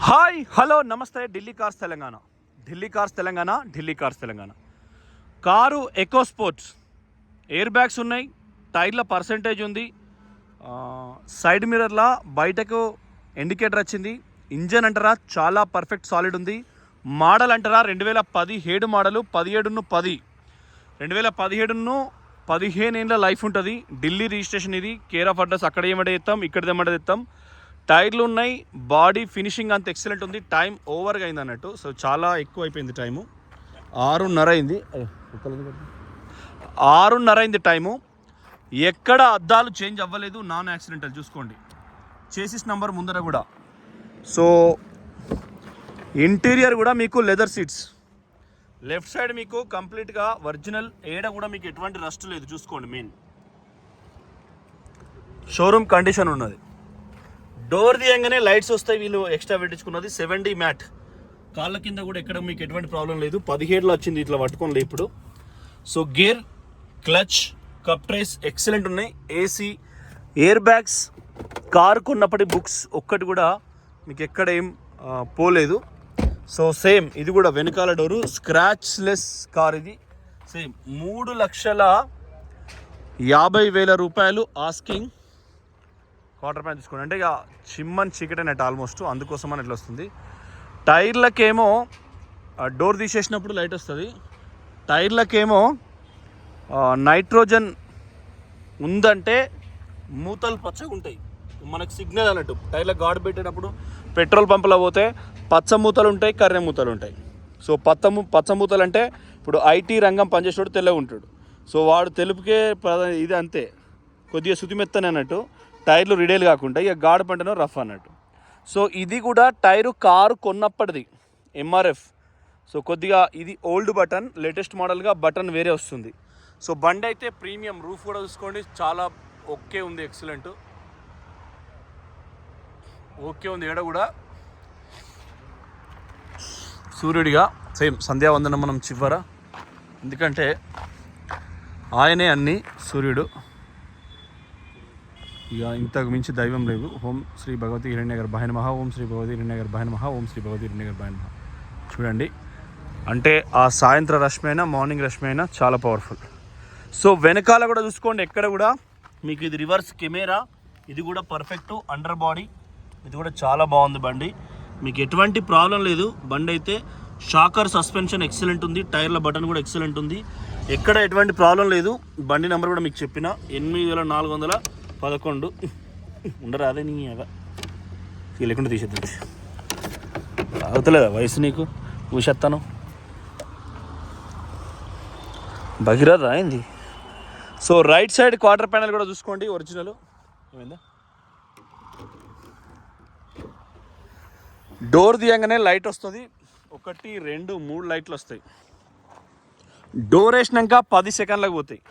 Hi hello నమస్తే. Delhi cars Telangana car eco sports, air bags ఉన్నాయి, టైర్ల పర్సెంటేజ్ ఉంది, సైడ్ మిర్రర్ల బయటకు ఇండికేటర్ వచ్చింది. ఇంజన్ అంటారా చాలా పర్ఫెక్ట్ సాలిడ్ ఉంది. మోడల్ అంటారా 2017 మోడలు, 2017 ఏళ్ళ లైఫ్ ఉంటుంది. ఢిల్లీ రిజిస్ట్రేషన్, ఇది కేర్ ఆఫ్ అడ్రస్ అక్కడ ఏమంటే తెస్తాం, ఇక్కడ ఏమంటే తెస్తాం. టైర్లు ఉన్నాయి, బాడీ ఫినిషింగ్ అంత ఎక్సలెంట్ ఉంది. టైం ఓవర్గా అయింది అన్నట్టు, సో చాలా ఎక్కువ అయిపోయింది టైము. 6:30 అయింది టైము. ఎక్కడ అద్దాలు చేంజ్ అవ్వలేదు, నాన్ యాక్సిడెంటల్. చూసుకోండి చేసిస్ నంబర్ ముందర కూడా. సో ఇంటీరియర్ కూడా మీకు లెదర్ సీట్స్, లెఫ్ట్ సైడ్ మీకు కంప్లీట్గా ఒరిజినల్, ఏడ కూడా మీకు ఎటువంటి రస్ట్ లేదు. చూసుకోండి, మెయిన్ షోరూమ్ కండిషన్ ఉన్నది. డోర్ తీయంగానే లైట్స్ వస్తాయి, వీళ్ళు ఎక్స్ట్రా పెట్టించుకున్నది. 7D మ్యాట్, కాళ్ళ కింద కూడా ఎక్కడ మీకు ఎటువంటి ప్రాబ్లం లేదు. 17లో వచ్చింది, ఇట్లా పట్టుకోండి ఇప్పుడు. So gear, clutch, cup trays excellent ఉన్నాయి. ఏసీ, ఎయిర్ బ్యాగ్స్, కారు కొన్నప్పటి బుక్స్ ఒక్కటి కూడా మీకు ఎక్కడ ఏం పోలేదు. సో సేమ్ ఇది కూడా వెనకాల డోరు, స్క్రాచ్ లెస్ కార్ ఇది. సేమ్ 3,50,000 రూపాయలు ఆస్కింగ్. క్వార్టర్ ప్యాన్ తీసుకోండి, అంటే ఇక చిమ్మన్ చీకటి అన్నట్టు ఆల్మోస్ట్, అందుకోసం అని ఇట్లా వస్తుంది. టైర్లకేమో డోర్ తీసేసినప్పుడు లైట్ వస్తుంది. టైర్లకేమో నైట్రోజన్ ఉందంటే మూతలు పచ్చగా ఉంటాయి, మనకు సిగ్నల్ అన్నట్టు. టైర్లకు గాడు పెట్టేటప్పుడు పెట్రోల్ పంపులో పోతే పచ్చ మూతలు ఉంటాయి, కర్రె మూతలు ఉంటాయి. సో పచ్చ మూతలు అంటే ఇప్పుడు ఐటీ రంగం పనిచేసేవాడు తెల్లగా ఉంటాడు, సో వాడు తెలుపుకే ఇది అంతే, కొద్దిగా శుతిమెత్తని అన్నట్టు. టైర్లు రిడేల్ కాకుండా ఇక గాడు పంటనో రఫ్ అన్నట్టు. సో ఇది కూడా టైరు కారు కొన్నప్పటిది ఎంఆర్ఎఫ్. సో కొద్దిగా ఇది ఓల్డ్ బటన్, లేటెస్ట్ మోడల్గా బటన్ వేరే వస్తుంది. సో బండి అయితే ప్రీమియం. రూఫ్ కూడా చూసుకోండి, చాలా ఓకే ఉంది, ఎక్సలెంట్ ఓకే ఉంది. ఏడ కూడా సూర్యుడిగా సేమ్ సంధ్యావందనం మనం చివర, ఎందుకంటే ఆయనే అన్ని సూర్యుడు, ఇక ఇంతకు మించి దైవం లేదు. ఓం శ్రీ భగవతి హిరణ్యగర్ భాయ నమః, ఓం శ్రీ భగవతి హిరణ్యగర్ భాయ నమః, ఓం శ్రీ భగవతి హిరణ్యగర్ భాయ నమః. చూడండి, అంటే ఆ సాయంత్ర రశ్మి అయినా మార్నింగ్ రశ్మి అయినా చాలా పవర్ఫుల్. సో వెనకాల కూడా చూసుకోండి, ఎక్కడ కూడా మీకు ఇది రివర్స్ కెమెరా, ఇది కూడా పర్ఫెక్ట్. అండర్ బాడీ ఇది కూడా చాలా బాగుంది బండి, మీకు ఎటువంటి ప్రాబ్లం లేదు. బండి అయితే షాకర్ సస్పెన్షన్ ఎక్సలెంట్ ఉంది, టైర్ల బటన్ కూడా ఎక్సలెంట్ ఉంది, ఎక్కడ ఎటువంటి ప్రాబ్లం లేదు. బండి నెంబర్ కూడా మీకు చెప్పిన 8411 ఉండరా, అదే నీ లేకుండా తీసేద్దాం. అవుతలేదా వయసు నీకు, ఊసేస్తాను భగీరథ అయింది. So right side quarter panel కూడా చూసుకోండి, ఒరిజినల్. ఏమైందా, డోర్ తీయంగానే లైట్ వస్తుంది, 1 2 3 లైట్లు వస్తాయి. డోర్ వేసినాక 10 సెకండ్లకు పోతాయి.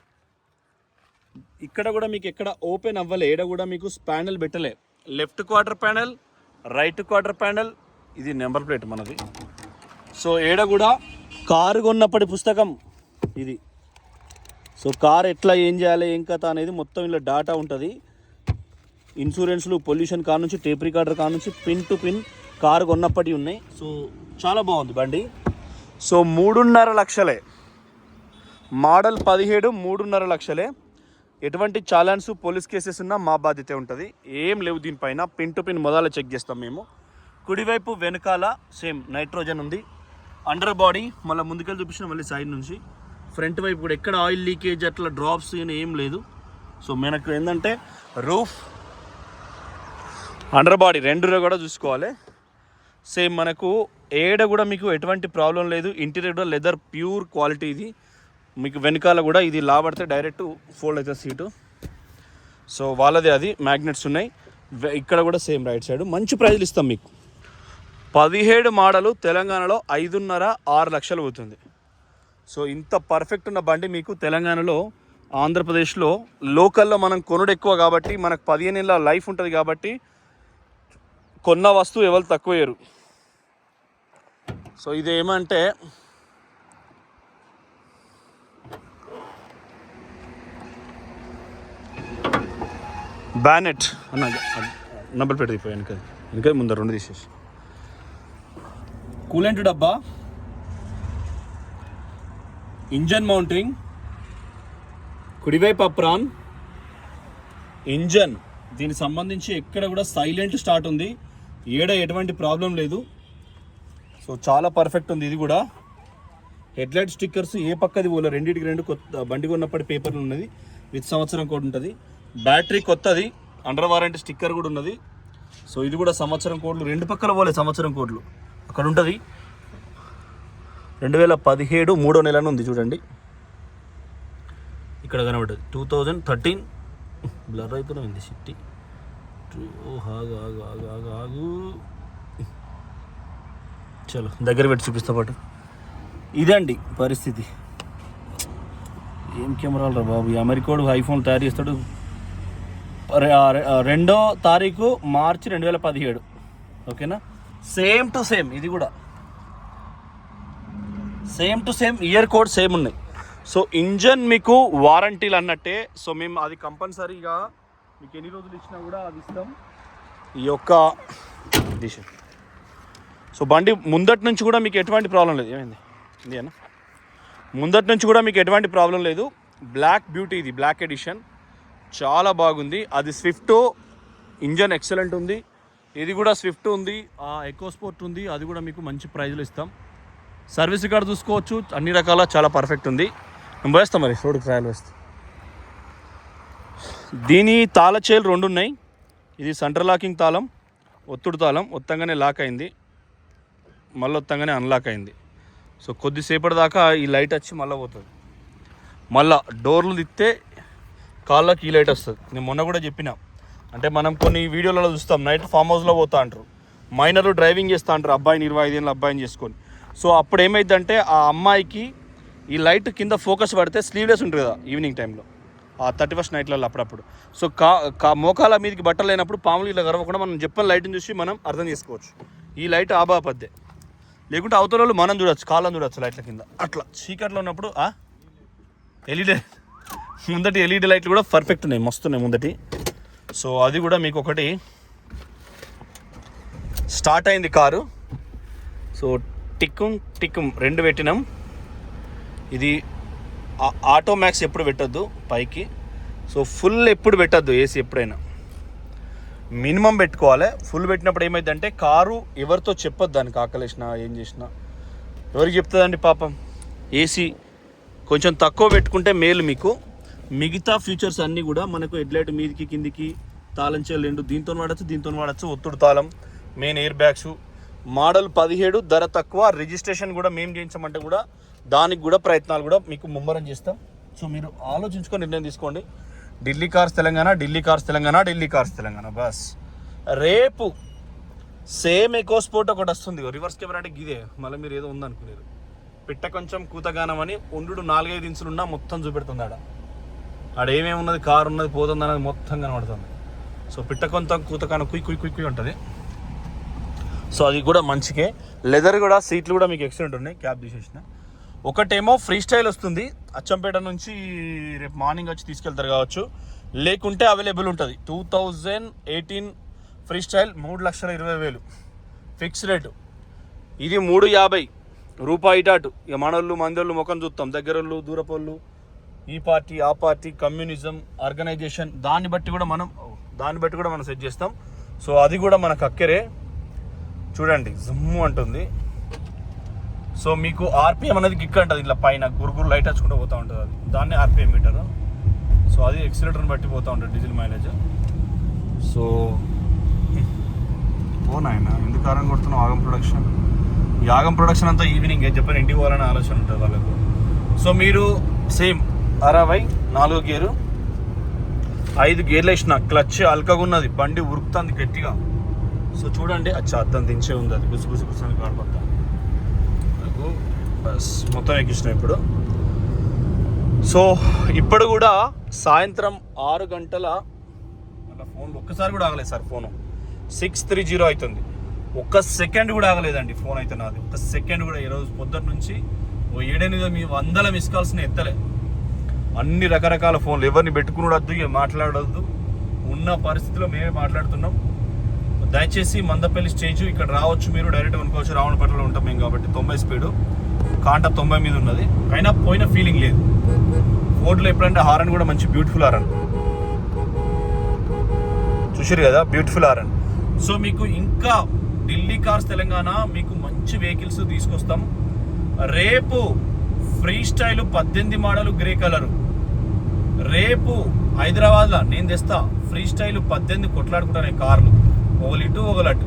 ఇక్కడ కూడా మీకు ఎక్కడ ఓపెన్ అవ్వలే, ఏడ కూడా మీకు ప్యానెల్ పెట్టలే. Left quarter panel, right quarter panel, ఇది నెంబర్ ప్లేట్ మనది. సో ఏడ కూడా కారు కొన్నప్పటి పుస్తకం ఇది. సో కార్ ఎట్లా ఏం చేయాలి, ఏం కథ అనేది మొత్తం ఇలా డాటా ఉంటుంది. ఇన్సూరెన్స్లు, పొల్యూషన్ కార్ నుంచి, టేప్ రికార్డర్ కార్ నుంచి, పిన్ టు పిన్ కారు కొన్నప్పటి ఉన్నాయి. సో చాలా బాగుంది బండి. సో 3.5 లక్షలే మోడల్, 17 3.5 లక్షలే. ఎటువంటి చాలాన్స్, పోలీస్ కేసెస్ ఉన్నా మా బాధ్యత ఉంటుంది, ఏం లేవు దీనిపైన. పిన్ టు పిన్ మొదలు చెక్ చేస్తాం మేము. కుడివైపు వెనకాల సేమ్ నైట్రోజన్ ఉంది. అండర్ బాడీ మళ్ళీ ముందుకెళ్ళి చూపించిన, మళ్ళీ సైడ్ నుంచి ఫ్రంట్ వైపు కూడా ఎక్కడ ఆయిల్ లీకేజ్ అట్లా డ్రాప్స్ ఏం లేదు. సో మనకు ఏంటంటే రూఫ్, అండర్ బాడీ 2 కూడా చూసుకోవాలి. సేమ్ మనకు ఏడ కూడా మీకు ఎటువంటి ప్రాబ్లం లేదు. ఇంటీరియర్ కూడా లెదర్ ప్యూర్ క్వాలిటీ ఇది. మీకు వెనకాల కూడా ఇది లాబడితే డైరెక్ట్ ఫోల్డ్ అవుతుంది సీటు. సో వాళ్ళదే అది మ్యాగ్నెట్స్ ఉన్నాయి. ఇక్కడ కూడా సేమ్ రైట్ సైడ్. మంచి ప్రైజ్లు ఇస్తాం మీకు. 17 మోడలు తెలంగాణలో 5.5-6 లక్షలు పోతుంది. సో ఇంత పర్ఫెక్ట్ ఉన్న బండి మీకు తెలంగాణలో, ఆంధ్రప్రదేశ్లో లోకల్లో మనం కొనుడు ఎక్కువ కాబట్టి, మనకు 15 ఏళ్ళ లైఫ్ ఉంటుంది కాబట్టి కొన్న వస్తువు ఎవరు తక్కువయ్యారు. సో ఇదేమంటే బ్యానెట్ అన్న, నెంబర్ పెట్టి వెనక ముందర 2 తీసేసి కూలెంట్ డబ్బా, ఇంజన్ మౌంటింగ్, కుడివైపు అప్రాన్, ఇంజన్ దీనికి సంబంధించి ఎక్కడ కూడా సైలెంట్ స్టార్ట్ ఉంది, ఎటువంటి ప్రాబ్లం లేదు. సో చాలా పర్ఫెక్ట్ ఉంది. ఇది కూడా హెడ్లైట్ స్టిక్కర్స్ ఏ పక్కది పోలే, రెండింటికి రెండు కొత్త బండి కొన్నప్పటి పేపర్లు ఉన్నది, విత్ సంవత్సరం కోడ్ ఉంటుంది. బ్యాటరీ కొత్తది, అండర్ వారంటీ స్టిక్కర్ కూడా ఉన్నది. సో ఇది కూడా సంవత్సరం కోడ్లు, రెండు పక్కల పోలే సంవత్సరం కోడ్లు అక్కడ ఉంటుంది. 2017 3వ నెల ఉంది చూడండి, ఇక్కడ కనబడ్డది 2013. బ్లర్ అయిపోయినా ఉంది సిట్టి. ఆగు చలో దగ్గర పెట్టి చూపిస్తా పాటు. ఇదండి పరిస్థితి. ఏం కెమెరాలు రా బాబు. అమెరికోడు ఐఫోన్ తయారు చేస్తాడు. 2వ తారీఖు మార్చి 2017. ఓకేనా, సేమ్ టు సేమ్. ఇది కూడా same to same, year code same ఉన్నాయి. సో ఇంజన్ మీకు వారంటీలు అన్నట్టే. సో మేము అది కంపల్సరీగా మీకు ఎన్ని రోజులు ఇచ్చినా కూడా అది ఇస్తాం. ఈ యొక్క దిశ. సో బండి ముందటి నుంచి కూడా మీకు ఎటువంటి ప్రాబ్లం లేదు. ఏమైంది ఇండియా, ముందటి నుంచి కూడా మీకు ఎటువంటి ప్రాబ్లం లేదు. బ్లాక్ బ్యూటీ, ఇది బ్లాక్ ఎడిషన్, చాలా బాగుంది. అది స్విఫ్ట్, ఇంజన్ ఎక్సలెంట్ ఉంది. ఇది కూడా స్విఫ్ట్ ఉంది, ఎకో స్పోర్ట్ ఉంది. అది కూడా మీకు మంచి ప్రైజ్లో ఇస్తాం. సర్వీస్ కార్డు చూసుకోవచ్చు, అన్ని రకాల చాలా పర్ఫెక్ట్ ఉంది. మేము వేస్తాం మరి రోడ్డుకి ట్రయల్ వేస్తాం. దీని తాళ చైలు 2 ఉన్నాయి. ఇది సెంటర్ లాకింగ్ తాళం, ఒత్తుడు తాళం. ఒత్తంగానే లాక్ అయింది, మళ్ళీ ఒత్తంగానే అన్లాక్ అయింది. సో కొద్దిసేపటి దాకా ఈ లైట్ వచ్చి మళ్ళీ పోతుంది. మళ్ళీ డోర్లు తిత్తే కాళ్ళకి ఈ లైట్ వస్తుంది. నేను మొన్న కూడా చెప్పిన, అంటే మనం కొన్ని వీడియోలలో చూస్తాం, నైట్ ఫామ్ హౌస్లో పోతా అంటారు, మైనర్ డ్రైవింగ్ చేస్తూ అంటారు, అబ్బాయిని 25 ఏళ్ళ అబ్బాయిని చేసుకొని. సో అప్పుడు ఏమైందంటే ఆ అమ్మాయికి ఈ లైట్ కింద ఫోకస్ పడితే స్లీవ్లెస్ ఉంటుంది కదా ఈవినింగ్ టైంలో, ఆ 31st నైట్లలో అప్పుడప్పుడు. సో మోకాల మీదకి బట్టలు లేనప్పుడు పాములు ఇలా గర్వకుండా మనం చెప్పిన లైట్ని చూసి మనం అర్థం చేసుకోవచ్చు. ఈ లైట్ ఆబాపద్దే, లేకుంటే అవతల వాళ్ళు మనం చూడొచ్చు, కాళ్ళని చూడొచ్చు లైట్ల కింద. అట్లా చీకట్లో ఉన్నప్పుడు ఎల్ఈడి ముందటి ఎల్ఈడి లైట్లు కూడా పర్ఫెక్ట్ ఉన్నాయి, మస్తున్నాయి ముందటి. సో అది కూడా మీకు ఒకటి స్టార్ట్ అయింది కారు. సో టిక్కుం 2 పెట్టినాం. ఇది ఆటో మ్యాక్స్ ఎప్పుడు పెట్టద్దు పైకి. సో ఫుల్ ఎప్పుడు పెట్టద్దు, ఏసీ ఎప్పుడైనా మినిమం పెట్టుకోవాలి. ఫుల్ పెట్టినప్పుడు ఏమైందంటే కారు ఎవరితో చెప్పొద్దు, దానికి ఆకలేసినా ఏం చేసినా ఎవరికి చెప్తుందండి పాపం. ఏసీ కొంచెం తక్కువ పెట్టుకుంటే మేలు మీకు. మిగతా ఫీచర్స్ అన్నీ కూడా మనకు హెడ్లైట్ మీదికి కిందికి, తాళం చెయ్యి 2 దీంతో వాడచ్చు, ఒత్తుడు తాళం, మెయిన్ ఎయిర్ బ్యాగ్స్. మోడల్ 17, ధర తక్కువ. రిజిస్ట్రేషన్ కూడా మేము చేయించమంటే కూడా దానికి కూడా ప్రయత్నాలు కూడా మీకు ముమ్మరం చేస్తాం. సో మీరు ఆలోచించుకొని నిర్ణయం తీసుకోండి. Delhi cars Telangana, Delhi cars Telangana, Delhi cars Telangana bus. రేపు సేమ్ ఎకో స్పోర్ట్ ఒకటి వస్తుంది, రివర్స్ కెమెరా అంటే గిదే. మళ్ళీ మీరు ఏదో ఉందనుకున్నారు, పిట్ట కొంచెం కూతగానం అని ఉండు 4-5 ఇంచులు ఉన్నా మొత్తం చూపెడుతుంది. ఆడ ఏమేమి ఉన్నది, కారు ఉన్నది, పోతుంది అనేది మొత్తం కనబడుతుంది. సో పిట్ట కొంత కూతగానం కుయ్ ఉంటుంది. సో అది కూడా మంచికే. లెదర్ కూడా, సీట్లు కూడా మీకు ఎక్సలెంట్ ఉన్నాయి. క్యాబ్ తీసేసిన. ఒకటేమో ఫ్రీ స్టైల్ వస్తుంది, అచ్చంపేట నుంచి రేపు మార్నింగ్ వచ్చి తీసుకెళ్తారు కావచ్చు, లేకుంటే అవైలబుల్ ఉంటుంది. 2018 ఫ్రీ స్టైల్ 3,20,000 ఫిక్స్ రేటు. ఇది 350 రూపాయి ఇటాటు. ఇక మనోళ్ళు మందోళ్ళు ముఖం చూస్తాం, దగ్గరోళ్ళు దూరపోళ్ళు, ఈ పార్టీ ఆ పార్టీ, కమ్యూనిజం, ఆర్గనైజేషన్, దాన్ని బట్టి కూడా మనం సెట్ చేస్తాం. సో అది కూడా మనకు అక్కరే చూడండి, జమ్ము అంటుంది. సో మీకు ఆర్పిఎం అనేది కిక్ అంటుంది, ఇట్లా పైన గురుగురు లైట్ వచ్చుకుంటూ పోతూ ఉంటుంది, అది దాన్ని ఆర్పిఎం మీటర్. సో అది ఎక్సిలేటర్ని బట్టి పోతూ ఉంటుంది డీజిల్ మైలేజ్. సో పోనాయన ఎందుకు కారం కొడుతున్నాం. ఆగం ప్రొడక్షన్ అంతా ఈవినింగ్ చెప్పని ఇంటికి పోవాలనే ఆలోచన ఉంటుంది వాళ్ళకు. సో మీరు సేమ్ 64 గేరు, 5 గేర్లు వేసిన, క్లచ్ అల్కగా ఉన్నది, బండి ఉరుకుతుంది గట్టిగా. సో చూడండి, అద్దం దించే ఉంది, అది గుసి కాడిపోతా బస్ మొత్తం ఎక్కించినాం ఇప్పుడు. సో ఇప్పుడు కూడా సాయంత్రం 6 గంటల అలా ఫోన్ ఒక్కసారి కూడా ఆగలేదు సార్. ఫోను 630 అవుతుంది, ఒక్క సెకండ్ కూడా ఆగలేదండి ఫోన్ అయితే నాది. ఒక్క సెకండ్ కూడా ఈరోజు పొద్దున్న నుంచి 700 మిస్ కాల్స్ని ఎత్తలే. అన్ని రకరకాల ఫోన్లు, ఎవరిని పెట్టుకుని వద్దు, ఇక మాట్లాడవద్దు, ఉన్న పరిస్థితిలో మేమే మాట్లాడుతున్నాం. దయచేసి మందపల్లి స్టేజ్ ఇక్కడ రావచ్చు, మీరు డైరెక్ట్ అనుకోవచ్చు. రావణపేటలో ఉంటాం మేము కాబట్టి 90 స్పీడు, కాంట 90 మీద ఉన్నది, అయినా పోయిన ఫీలింగ్ లేదు. ఫోర్డ్లో ఎప్పుడంటే హారన్ కూడా మంచి బ్యూటిఫుల్ హారన్ చూసారు కదా, బ్యూటిఫుల్ హారన్. సో మీకు ఇంకా ఢిల్లీ కార్స్ తెలంగాణ మీకు మంచి వెహికల్స్ తీసుకొస్తాం. రేపు free style 18 model grey colour, రేపు హైదరాబాద్లో నేను తెస్తా. ఫ్రీ స్టైల్ 18 కొట్లాడుకుంటానే కార్లు, ఒకళ్ళు ఇటు ఒకళ్ళు అటు,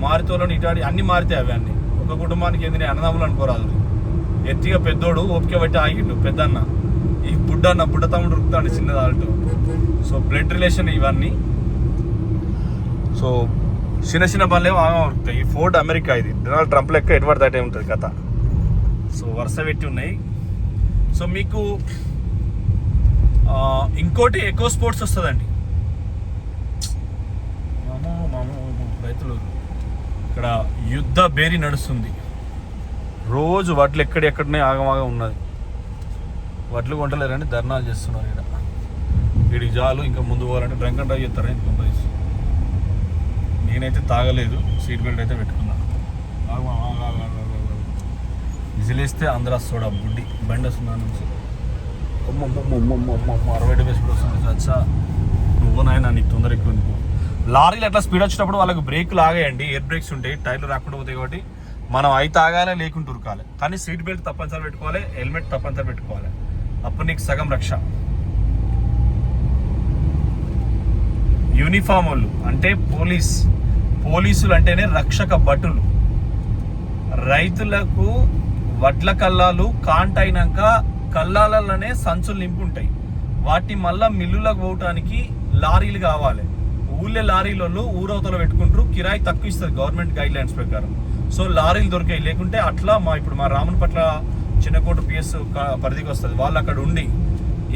మారుతోళ్ళని ఇటాడి అన్ని మారితే అవి అన్ని. ఒక కుటుంబానికి ఏంది అన్నదమ్ములు అనుకోరాదు. ఎత్తిగా పెద్దోడు ఓపిక బట్టి ఆగిండు, పెద్దన్న ఈ బుడ్డ తమ్ముడు ఉరుకుతాడు చిన్నది ఆల్టో. సో బ్లడ్ రిలేషన్ ఇవన్నీ. సో చిన్న బండ్లు ఆగా ఉరుకుతాయి. ఈ ఫోర్డ్ అమెరికా, ఇది డొనాల్డ్ ట్రంప్ లెక్క ఎటువంటి దాటే ఉంటుంది కథ. సో వరుస పెట్టి ఉన్నాయి. సో మీకు ఇంకోటి ఎకో స్పోర్ట్స్ వస్తుందండి. రైతులు ఇక్కడ యుద్ధ బేరీ నడుస్తుంది. రోజు వడ్లు ఎక్కడెక్కడనే ఆగమాగా ఉన్నది. వడ్లు కొంటలేరని ధర్నాలు చేస్తున్నారు. ఇక్కడ వీడికి జాలు ఇంకా ముందు పోవాలంటే డ్రంక్ అండ్ డ్రైవ్ చేస్తారని కొంపేసి. నేనైతే తాగలేదు, సీట్ బెల్ట్ అయితే పెట్టుకున్నా. విజిలేస్తే ఆంధ్ర సోడా బుడ్డి బండి వస్తున్నా నుంచి 60 స్పీడ్ వస్తుంది. అచ్చా నువ్వు నాయన నీకు తొందర ఎక్కువ ఉంది. లారీలు అట్లా స్పీడ్ వచ్చేటప్పుడు వాళ్ళకి బ్రేకులు ఆగాయండి, ఎయిర్ బ్రేక్స్ ఉంటాయి, టైర్లు రాకుండా పోతాయి. కాబట్టి మనం అయితే ఆగాలి, లేకుంటూ ఉరకాలి. కానీ సీట్ బెల్ట్ తప్పనిసరి పెట్టుకోవాలి, హెల్మెట్ తప్పనిసరి పెట్టుకోవాలి. అప్పుడు నీకు సగం రక్ష. యూనిఫామ్ వాళ్ళు అంటే పోలీసులు అంటేనే రక్షక భటులు. రైతులకు వడ్ల కల్లాలు కాంట అయినాక కల్లాలలోనే సంచులు నింపుంటాయి. వాటి మళ్ళా మిల్లులకు పోవటానికి లారీలు కావాలి. ఊళ్ళే లారీలలో ఊరవతలు పెట్టుకుంటారు, కిరాయి తక్కువ ఇస్తుంది గవర్నమెంట్ గైడ్ లైన్స్ ప్రకారం. సో లారీలు దొరికాయి. లేకుంటే అట్లా ఇప్పుడు మా రామన్పట్ల చిన్నకోట పిఎస్ పరిధికి వస్తుంది. వాళ్ళు అక్కడ ఉండి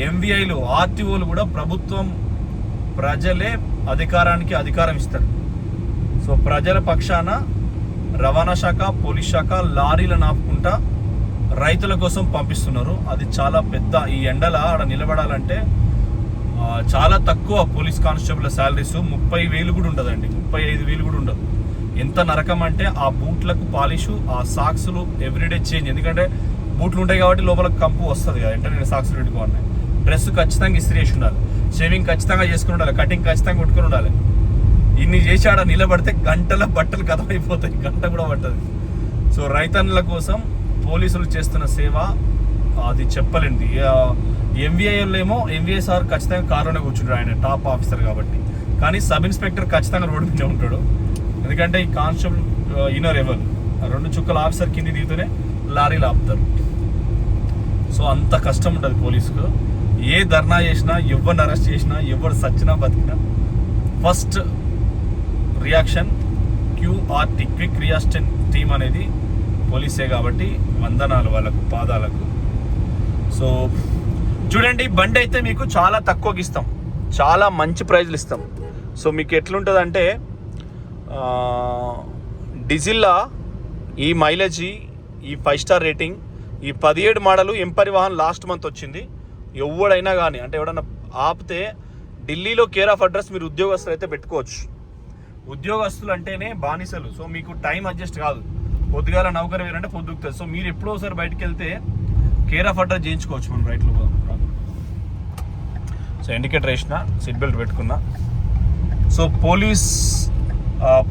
ఎంవీఐలు ఆర్టీఓలు కూడా ప్రభుత్వం ప్రజలే అధికారం ఇస్తారు. సో ప్రజల పక్షాన రవాణా శాఖ, పోలీస్ శాఖ లారీలను ఆపుకుంటా రైతుల కోసం పంపిస్తున్నారు. అది చాలా పెద్ద. ఈ ఎండల ఆడ నిలబడాలంటే చాలా తక్కువ పోలీస్ కానిస్టేబుల్ శాలరీస్ 30,000 కూడా ఉండదండి, 35,000 కూడా ఉండదు. ఎంత నరకం అంటే ఆ బూట్లకు పాలిషు, ఆ సాక్స్లు ఎవ్రీడే చేంజ్. ఎందుకంటే బూట్లు ఉంటాయి కాబట్టి లోపల కంపు వస్తుంది కదా, వెంటనే సాక్స్లు పెట్టుకోవాలి. డ్రెస్ ఖచ్చితంగా ఇస్త్రీ చేసి ఉండాలి, షేవింగ్ ఖచ్చితంగా చేసుకుని ఉండాలి, కటింగ్ ఖచ్చితంగా కొట్టుకుని ఉండాలి. ఇన్ని చేసి ఆడ నిలబడితే గంటల బట్టలు కథమైపోతాయి, గంట కూడా పట్టదు. సో రైతన్నుల కోసం పోలీసులు చేస్తున్న సేవ అది చెప్పలేండి. ఎంవీఐలో ఏమో ఎంవీఐ సార్ ఖచ్చితంగా కారులోనే కూర్చుంటాడు, ఆయన టాప్ ఆఫీసర్ కాబట్టి. కానీ సబ్ ఇన్స్పెక్టర్ ఖచ్చితంగా రోడ్డు మీద ఉంటాడు. ఎందుకంటే ఈ కానిస్టేబుల్ ఇన్నర్ ఎవరు 2 చుక్కల ఆఫీసర్ కింది దిగుతూనే లారీలు ఆపుతారు. సో అంత కష్టం ఉంటుంది పోలీసుకు. ఏ ధర్నా చేసినా, ఎవరిని అరెస్ట్ చేసినా, ఎవరు సచ్చినా బతికినా first reaction QRT, quick reaction team అనేది పోలీసే. కాబట్టి వందనాలు వాళ్ళకు, పాదాలకు. సో చూడండి, బండి అయితే మీకు చాలా తక్కువకి ఇస్తాం, చాలా మంచి ప్రైజ్లు ఇస్తాం. సో మీకు ఎట్లుంటుంది అంటే డీజిల్లా ఈ మైలేజీ, ఈ 5 స్టార్ రేటింగ్, ఈ 17 మోడలు ఎంపరివాహన్ లాస్ట్ మంత్ వచ్చింది. ఎవడైనా కానీ అంటే ఎవడన్నా ఆపితే ఢిల్లీలో కేర్ ఆఫ్ అడ్రస్ మీరు ఉద్యోగస్తులు అయితే పెట్టుకోవచ్చు. ఉద్యోగస్తులు అంటేనే బానిసలు. సో మీకు టైం అడ్జస్ట్ కాదు. పొద్దుగాల నౌకరీ వేరంటే పొద్దుకుతుంది. సో మీరు ఎప్పుడో ఒకసారి బయటకు వెళ్తే కేర్ ఆఫ్ అడ్రస్ చేయించుకోవచ్చు మనం రైట్లో. సో ఇండికేటర్ వేసిన, సీట్ బెల్ట్ పెట్టుకున్నా. సో పోలీస్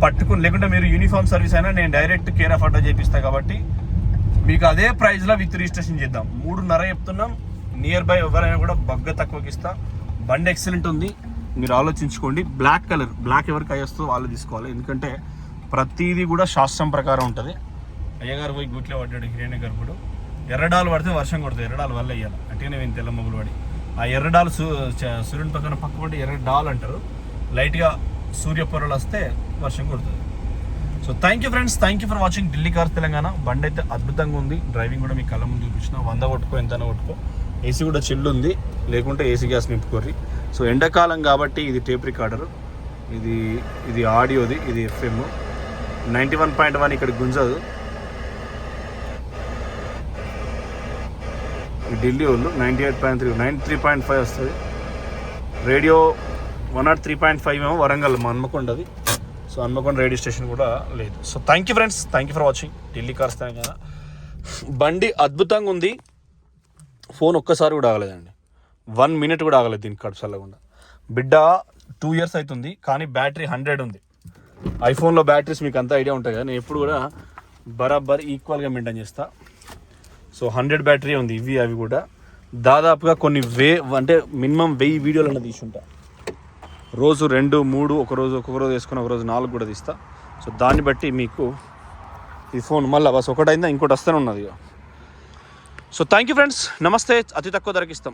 పట్టుకుని, లేకుంటే మీరు యూనిఫామ్ సర్వీస్ అయినా నేను డైరెక్ట్ కేర్ ఆఫ్ అడ్రస్ చేపిస్తాను. కాబట్టి మీకు అదే ప్రైస్లో విత్ రిజిస్ట్రేషన్ చేద్దాం. 3.5 చెప్తున్నాం. నియర్ బై ఎవరైనా కూడా బగ్గ తక్కువకి ఇస్తా. బండి ఎక్సలెంట్ ఉంది, మీరు ఆలోచించుకోండి. బ్లాక్ కలర్, బ్లాక్ ఎవరికి అయ్యేస్తుందో వాళ్ళు తీసుకోవాలి. ఎందుకంటే ప్రతిదీ కూడా శాస్త్రం ప్రకారం ఉంటుంది. అయ్యగారు పోయి గూట్లో పడ్డాడు హిరణ్య గర్భుడు. ఎర్రడాలు పడితే వర్షం కొడుతుంది, ఎర్రడాలు వల్ల వేయాలి. అంటే నేను తెల్ల మొగులు పడి ఆ ఎర్రడాలు సూర్యుని పక్కన పడి ఎర్ర డాల్ అంటారు. లైట్గా సూర్య పొరలు వస్తే వర్షం కొడుతుంది. So thank you friends, thank you for watching Delhi cars Telangana. బండి అయితే అద్భుతంగా ఉంది. డ్రైవింగ్ కూడా మీ కళ్ళ ముందు చూపించిన. 100 కొట్టుకో, ఎంతైనా కొట్టుకో. ఏసీ కూడా చిల్లు ఉంది, లేకుంటే ఏసీ గ్యాస్ నింపుకోర్రి. సో ఎండాకాలం కాబట్టి ఇది టేప్ రికార్డరు, ఇది ఆడియోది, ఇది FM 91.1 ఇక్కడ గుంజదు. ఢిల్లీ వాళ్ళు 98.3, 93.5 వస్తుంది. రేడియో 103.5 ఏమో వరంగల్ హన్మకొండది. సో హన్మకొండ రేడియో స్టేషన్ కూడా లేదు. So thank you friends, thank you for watching Delhi cars Telangana. బండి అద్భుతంగా ఉంది. ఫోన్ ఒక్కసారి కూడా ఆగలేదండి, 1 minute కూడా ఆగలేదు దీనికి కడుపు చల్లకుండా. బిడ్డ 2 years అవుతుంది, కానీ బ్యాటరీ 100 ఉంది. ఐఫోన్లో బ్యాటరీస్ మీకు అంత ఐడియా ఉంటుంది కదా, నేను ఎప్పుడు కూడా బరాబర్ ఈక్వల్గా మెయింటైన్ చేస్తా. సో 100 బ్యాటరీ ఉంది. ఇవి అవి కూడా దాదాపుగా కొన్ని అంటే మినిమం 1000 వీడియోలు తీసుంటా. రోజు 2, 3, ఒక్కొక్క రోజు వేసుకుని ఒకరోజు 4 కూడా తీస్తా. సో దాన్ని బట్టి మీకు ఈ ఫోన్ మళ్ళీ బస్ ఒకటైందా ఇంకోటి వస్తూనే ఉన్నది. సో థ్యాంక్ యూ ఫ్రెండ్స్, నమస్తే. అతి తక్కువ ధరకి ఇస్తాం.